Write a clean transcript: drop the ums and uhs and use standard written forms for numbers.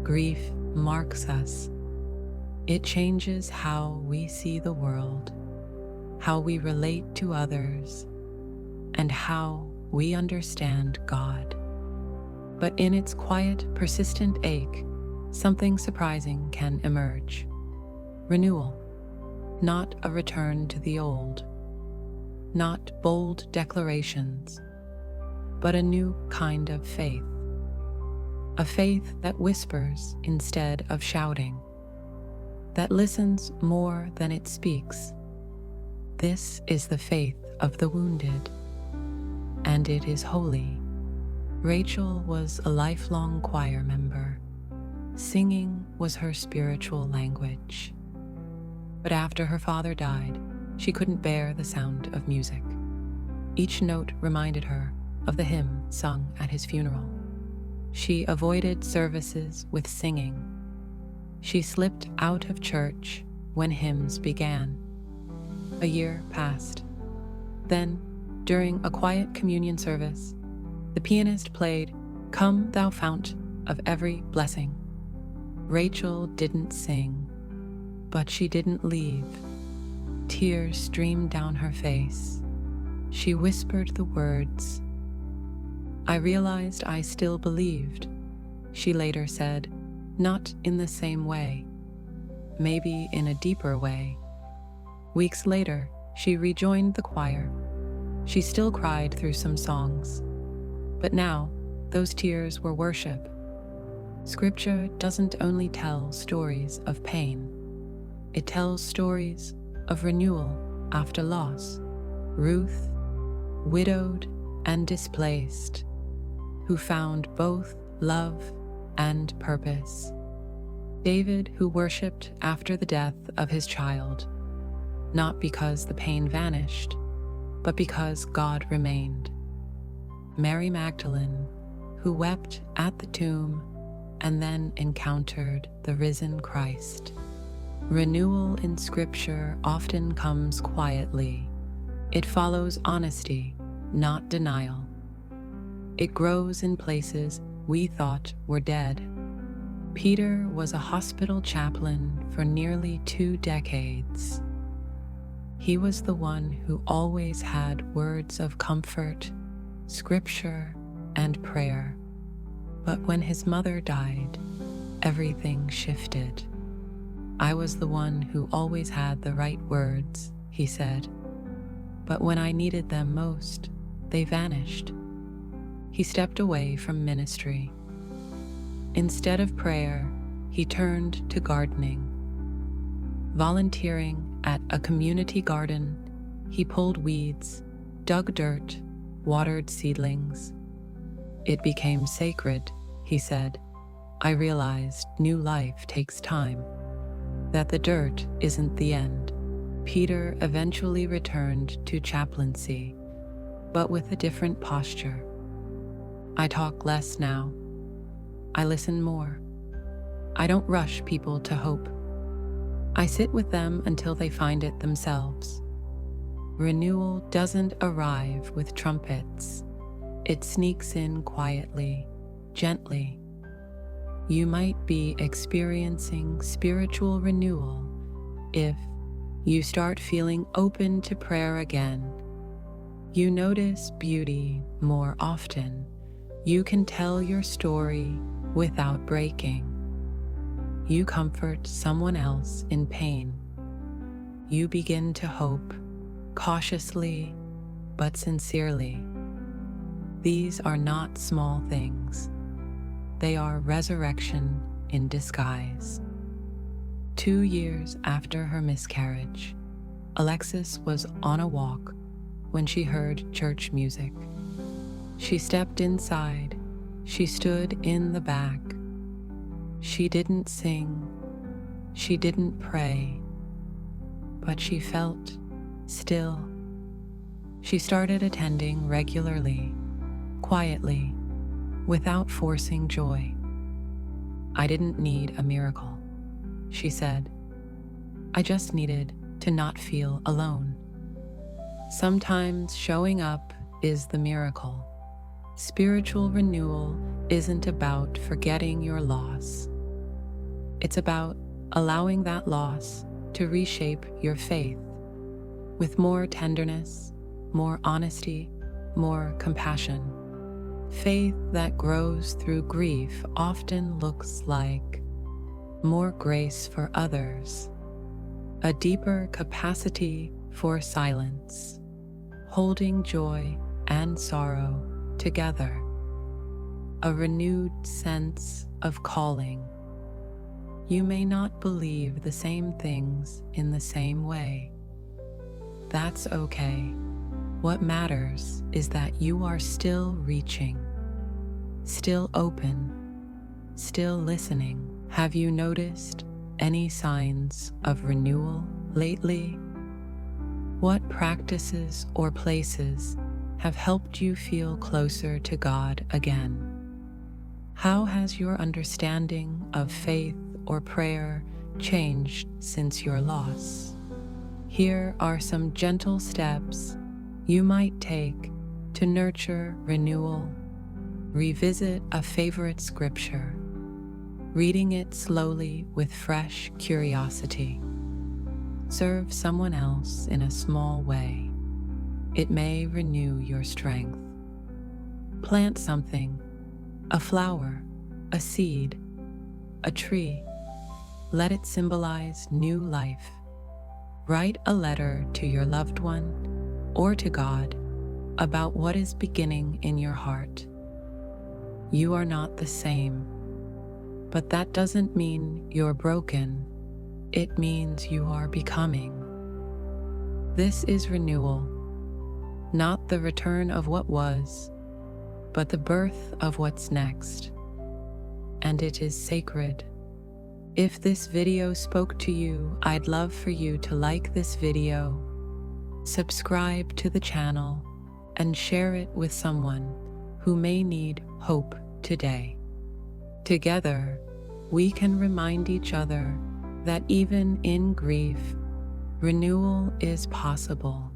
grief marks us. It changes how we see the world, how we relate to others, and how we understand God. But in its quiet, persistent ache, something surprising can emerge. Renewal, not a return to the old, not bold declarations, but a new kind of faith. A faith that whispers instead of shouting, that listens more than it speaks. This is the faith of the wounded, and it is holy. Rachel was a lifelong choir member. Singing was her spiritual language. But after her father died, she couldn't bear the sound of music. Each note reminded her of the hymn sung at his funeral. She avoided services with singing. She slipped out of church when hymns began. A year passed. Then, during a quiet communion service, the pianist played "Come Thou Fount of Every Blessing." Rachel didn't sing, but she didn't leave. Tears streamed down her face. She whispered the words. "I realized I still believed," she later said, not in the same way, maybe in a deeper way. Weeks later, she rejoined the choir. She still cried through some songs, but now those tears were worship. Scripture doesn't only tell stories of pain, it tells stories of renewal after loss. Ruth, widowed and displaced, who found both love and purpose. David, who worshipped after the death of his child, not because the pain vanished, but because God remained. Mary Magdalene, who wept at the tomb and then encountered the risen Christ. Renewal in Scripture often comes quietly. It follows honesty, not denial. It grows in places we thought were dead. Peter was a hospital chaplain for nearly 2 decades. He was the one who always had words of comfort, scripture, and prayer. But when his mother died, everything shifted. "I was the one who always had the right words," he said. "But when I needed them most, they vanished." He stepped away from ministry. Instead of prayer, he turned to gardening. Volunteering at a community garden, he pulled weeds, dug dirt, watered seedlings. "It became sacred," he said. "I realized new life takes time, that the dirt isn't the end." Peter eventually returned to chaplaincy, but with a different posture. "I talk less now. I listen more. I don't rush people to hope. I sit with them until they find it themselves." Renewal doesn't arrive with trumpets. It sneaks in quietly, gently. You might be experiencing spiritual renewal if you start feeling open to prayer again. You notice beauty more often. You can tell your story without breaking. You comfort someone else in pain. You begin to hope, cautiously but sincerely. These are not small things. They are resurrection in disguise. 2 years after her miscarriage, Alexis was on a walk when she heard church music. She stepped inside. She stood in the back. She didn't sing. She didn't pray. But she felt still. She started attending regularly, quietly, without forcing joy. "I didn't need a miracle," she said. "I just needed to not feel alone." Sometimes showing up is the miracle. Spiritual renewal isn't about forgetting your loss. It's about allowing that loss to reshape your faith with more tenderness, more honesty, more compassion. Faith that grows through grief often looks like more grace for others, a deeper capacity for silence, holding joy and sorrow together, a renewed sense of calling. You may not believe the same things in the same way. That's okay. What matters is that you are still reaching, still open, still listening. Have you noticed any signs of renewal lately? What practices or places have helped you feel closer to God again? How has your understanding of faith or prayer changed since your loss? Here are some gentle steps you might take to nurture renewal. Revisit a favorite scripture, reading it slowly with fresh curiosity. Serve someone else in a small way. It may renew your strength. Plant something, a flower, a seed, a tree. Let it symbolize new life. Write a letter to your loved one or to God about what is beginning in your heart. You are not the same, but that doesn't mean you're broken. It means you are becoming. This is renewal, not the return of what was, but the birth of what's next. And it is sacred. If this video spoke to you, I'd love for you to like this video, subscribe to the channel, and share it with someone who may need hope today. Together, we can remind each other that even in grief, renewal is possible.